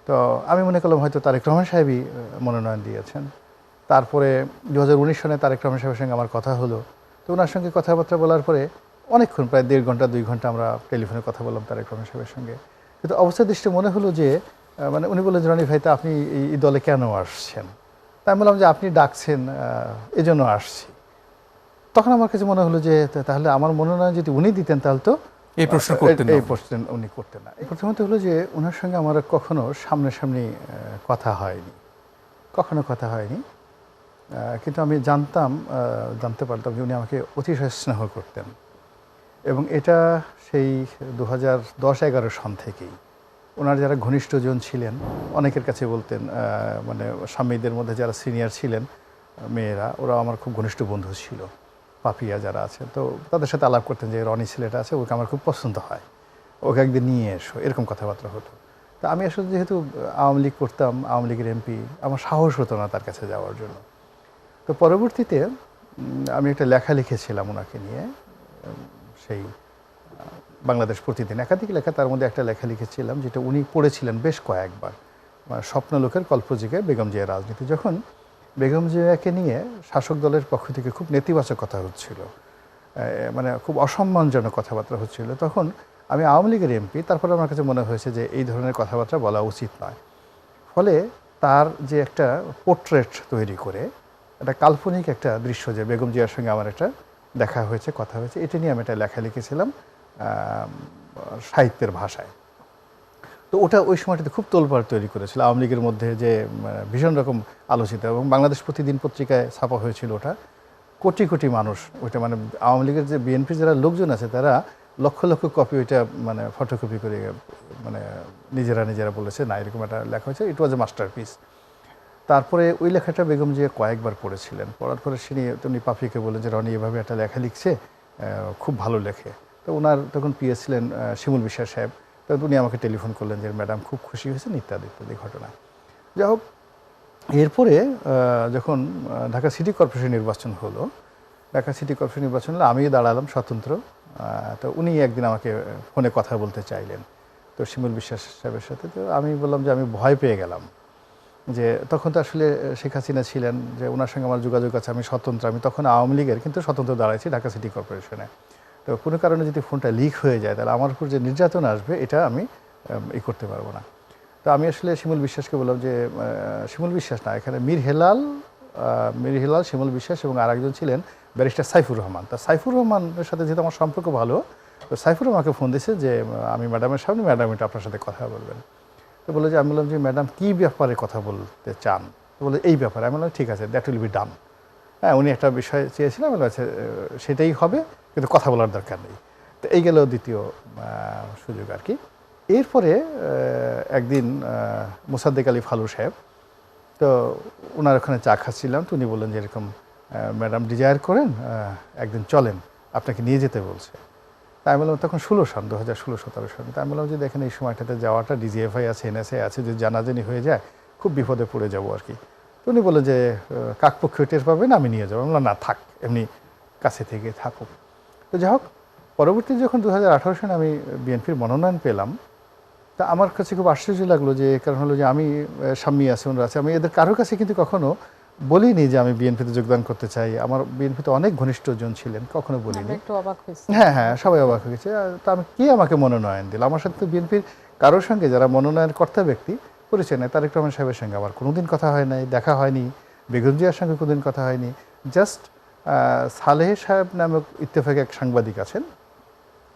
তো আমি মনে করলাম হয়তো তারেক রহমান সাহেবই মনোনয়ন দিয়েছেন। তারপরে 2019 সনে তারেক রহমান সাহেবের সঙ্গে আমার কথা হলো। তো ওনার সঙ্গে কথাবার্তা বলার পরে অনেকক্ষণ, প্রায় 1.5 ঘন্টা 2 ঘন্টা আমরা টেলিফোনে কথা বললাম তারেক রহমান সাহেবের সঙ্গে। কিন্তু অবস্থা দৃষ্টে মনে হলো যে মানে উনি বললেন যে, রনি ভাই, তা আপনি এই দলে কেন আসছেন? তা আমি বললাম যে, আপনি ডাকছেন, এজন্য আসছি। তখন আমার কাছে মনে হলো যে, তাহলে আমার মনোনয়ন যদি উনি দিতেন তাহলে তো এই প্রশ্ন করতেন না। এই প্রশ্ন উনি করতেন না। প্রথমত হলো যে, ওনার সঙ্গে আমার কখনো সামনাসামনি কথা হয়নি, কখনো কথা হয়নি। কিন্তু আমি জানতে পারতাম যে উনি আমাকে অতিশয় স্নেহ করতেন, এবং এটা সেই 2010-11 সন থেকেই। ওনার যারা ঘনিষ্ঠজন ছিলেন অনেকের কাছে বলতেন, মানে স্বামীদের মধ্যে যারা সিনিয়র ছিলেন মেয়েরা, ওরা আমার খুব ঘনিষ্ঠ বন্ধু ছিল, পাপিয়া যারা আছে। তো তাদের সাথে আলাপ করতেন যে, রনি ছেলেটা আছে, ওকে আমার খুব পছন্দ হয়, ওকে একদিন নিয়ে এসো, এরকম কথাবার্তা হতো। তা আমি আসলে যেহেতু আওয়ামী লীগ করতাম, আওয়ামী লীগের এমপি, আমার সাহস হতো না তার কাছে যাওয়ার জন্য। তো পরবর্তীতে আমি একটা লেখা লিখেছিলাম ওনাকে নিয়ে, সেই বাংলাদেশ প্রতিদিন, একাধিক লেখা, তার মধ্যে একটা লেখা লিখেছিলাম যেটা উনি পড়েছিলেন বেশ কয়েকবার। স্বপ্নলোকের কল্পযুগে বেগম জিয়া রাজনীতি। যখন বেগম জিয়াকে নিয়ে শাসক দলের পক্ষ থেকে খুব নেতিবাচক কথা হচ্ছিল, মানে খুব অসম্মানজনক কথাবার্তা হচ্ছিল, তখন আমি আওয়ামী লীগের এমপি, তারপরে আমার কাছে মনে হয়েছে যে এই ধরনের কথাবার্তা বলা উচিত নয়। ফলে তার যে একটা পোর্ট্রেট তৈরি করে, একটা কাল্পনিক একটা দৃশ্য, যে বেগম জিয়ার সঙ্গে আমার একটা দেখা হয়েছে, কথা হয়েছে, এটা নিয়ে আমি একটা লেখা লিখেছিলাম সাহিত্যের ভাষায়। তো ওটা ওই সময়টাতে খুব তোলপাড় তৈরি করেছিল আওয়ামী লীগের মধ্যে, যে ভীষণ রকম আলোচিত, এবং বাংলাদেশ প্রতিদিন পত্রিকায় ছাপা হয়েছিল ওটা। কোটি কোটি মানুষ ওইটা, মানে আওয়ামী লীগের যে বিএনপির যারা লোকজন আছে তারা লক্ষ লক্ষ কপি ওইটা মানে ফটোকপি করে, মানে নিজেরা বলেছে না, এরকম একটা লেখা হয়েছে, ইট ওয়াজ এ মাস্টারপিস। তারপরে ওই লেখাটা বেগম জিয়া কয়েকবার পড়েছিলেন। পড়ার পরে উনি পাপিকে বললেন যে, রনি এভাবে একটা লেখা লিখছে, খুব ভালো লেখে। তো ওনার তখন পিএস ছিলেন শিমুল বিশ্বাস সাহেব। তো উনি আমাকে টেলিফোন করলেন যে, ম্যাডাম খুব খুশি হয়েছেন, ইত্যাদি ইত্যাদি ঘটনা। যাই হোক, এরপরে যখন ঢাকা সিটি কর্পোরেশন নির্বাচন হলো, ঢাকা সিটি কর্পোরেশন নির্বাচন হলে আমিও দাঁড়ালাম স্বতন্ত্র। তো উনি একদিন আমাকে ফোনে কথা বলতে চাইলেন, তো শিমুল বিশ্বাস সাহেবের সাথে। তো আমি বললাম যে, আমি ভয় পেয়ে গেলাম, যে তখন তো আসলে শেখ হাসিনা ছিলেন, যে ওনার সঙ্গে আমার যোগাযোগ আছে, আমি স্বতন্ত্র, আমি তখন আওয়ামী লীগের কিন্তু স্বতন্ত্র দাঁড়াইছি ঢাকা সিটি কর্পোরেশনে। তো কোনো কারণে যদি ফোনটা লিক হয়ে যায়, তাহলে আমার উপর যে নির্যাতন আসবে, এটা আমি করতে পারবো না। তো আমি আসলে শিমুল বিশ্বাসকে বললাম যে, শিমুল বিশ্বাস না, এখানে মীর হেলাল, শিমুল বিশ্বাস, এবং আরেকজন ছিলেন ব্যারিস্টার সাইফুর রহমান। তা সাইফুর রহমানের সাথে যেহেতু আমার সম্পর্ক ভালো, তো সাইফুর আমাকে ফোন দিয়েছে যে, আমি ম্যাডামের সামনে, ম্যাডাম এটা আপনার সাথে কথা বলবেন। তো বলে যে, আমি বললাম যে, ম্যাডাম কী ব্যাপারে কথা বলতে চান? তো বলে, এই ব্যাপারে। আমি বললাম, ঠিক আছে, দ্যাট উইল বি ডান। হ্যাঁ, উনি একটা বিষয় চেয়েছিলেন, বলে আচ্ছা, সেটাই হবে, কিন্তু কথা বলার দরকার নেই। তো এই গেল দ্বিতীয় সুযোগ আর কি। এরপরে একদিন মোসাদ্দেক আলী ফালু সাহেব, তো ওনার ওখানে চা খাচ্ছিলাম, তো উনি বললেন যে, এরকম ম্যাডাম ডিজায়ার করেন, একদিন চলেন, আপনাকে নিয়ে যেতে বলছে। তাই আমি বললাম, তখন 16 সন, 2016-17 সন। তাই আমি বললাম যে, দেখেন এই সময়টাতে যাওয়াটা, ডিজিএফআই আছে, এনএসআই আছে, যদি জানাজানি হয়ে যায় খুব বিপদে পড়ে যাবো আর কি। তো উনি বললেন যে, কাকপক্ষ টের পাবেন, আমি নিয়ে যাবো। আমি বললাম, না থাক, এমনি কাছে থেকে থাকুক। তো যাই হোক, পরবর্তী যখন 2018 সনে আমি বিএনপির মনোনয়ন পেলাম, তা আমার কাছে খুব আশ্চর্য লাগলো, যে কারণ হলো যে, আমি স্বামী আছে, ওনারা আছে, আমি এদের কারোর কাছে কিন্তু কখনো বলিনি যে আমি বিএনপিতে যোগদান করতে চাই। আমার বিএনপিতে অনেক ঘনিষ্ঠজন ছিলেন, কখনো বলিনি। হ্যাঁ হ্যাঁ, সবাই অবাক হয়েছে। তা আমি, কে আমাকে মনোনয়ন দিল? আমার সাথে তো বিএনপির কারোর সঙ্গে, যারা মনোনয়ন কর্তা ব্যক্তি, পরিচয় নেই। তারেক রহমান সাহেবের সঙ্গে আমার কোনোদিন কথা হয় নাই, দেখা হয়নি। বেগম জিয়ার সঙ্গে কোনোদিন কথা হয়নি। জাস্ট সালেহ সাহেব নামক ইত্তেফাকে এক সাংবাদিক আছেন,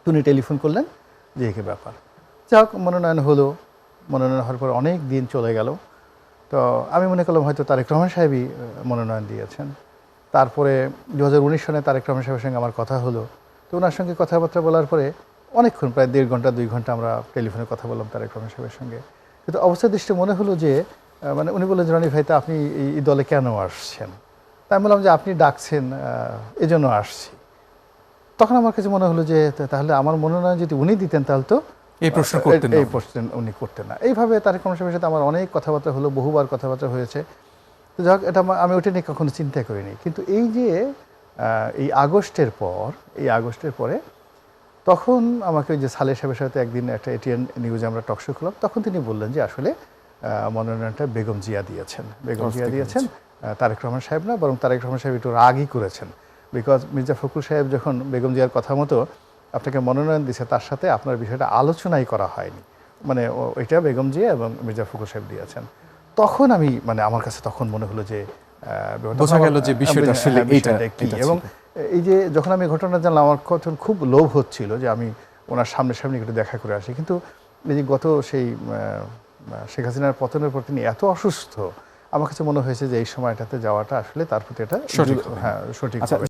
তিনি টেলিফোন করলেন যে, একে ব্যাপার। যাই হোক, মনোনয়ন হলো। মনোনয়ন হওয়ার পর অনেক দিন চলে গেল। তো আমি মনে করলাম হয়তো তারেক রহমান সাহেবই মনোনয়ন দিয়েছেন। তারপরে 2019 সনে তারেক রহমান সাহেবের সঙ্গে আমার কথা হলো। তো ওনার সঙ্গে কথাবার্তা বলার পরে অনেকক্ষণ, প্রায় 1.5 ঘন্টা 2 ঘন্টা আমরা টেলিফোনে কথা বললাম তারেক রহমান সাহেবের সঙ্গে। কিন্তু অবস্থা দৃষ্টে মনে হলো যে, মানে উনি বললেন যে, রনি ভাই, তা আপনি এই দলে কেন আসছেন? তাই আমি বললাম যে, আপনি ডাকছেন, এজন্য আসছি। তখন আমার কাছে মনে হলো যে, তাহলে আমার মনোনয়ন যদি উনি দিতেন তাহলে তো এই প্রশ্ন করতেন না। এই প্রশ্ন উনি করতেন না। এইভাবে তারেক রহমান সাহেবের সাথে আমার অনেক কথাবার্তা হলো, বহুবার কথাবার্তা হয়েছে। তো যাই হোক, এটা আমি ওইটা নিয়ে কখনো চিন্তা করিনি। কিন্তু এই যে এই আগস্টের পরে তখন আমাকে ওই যে সালেহ সাহেবের সাথে একদিন একটা এটিএন নিউজে আমরা টকশো করলাম, তখন তিনি বললেন যে, আসলে মনোনয়নটা বেগম জিয়া দিয়েছেন। বেগম জিয়া ঠিক দিয়েছেন, তারেক রহমান সাহেব না, বরং তারেক রহমান সাহেব একটু রাগই করেছেন। বিকজ মির্জা ফখরুল সাহেব যখন বেগম জিয়ার কথা মতো আপনাকে মনোনয়ন দিয়েছে, তার সাথে আপনার বিষয়টা আলোচনাই করা হয়নি। মানে ওইটা বেগম জিয়া এবং মির্জা ফখরুল সাহেব দিয়েছেন। তখন আমি মানে আমার কাছে তখন মনে হলো যে বোঝা গেল যে বিষয়টা আসলে এইটা কি। এবং এই যে যখন আমি ঘটনা জানলাম, আমার তখন খুব লোভ হচ্ছিল যে আমি ওনার সামনে একটু দেখা করে আসি। কিন্তু এই যে গত সেই শেখ হাসিনার পতনের পর তিনি এত অসুস্থ, আমার কাছে মনে হয়েছে যে এই সময়টাতে যাওয়াটা আসলে তার প্রতি এটা সঠিক সঠিক হবে।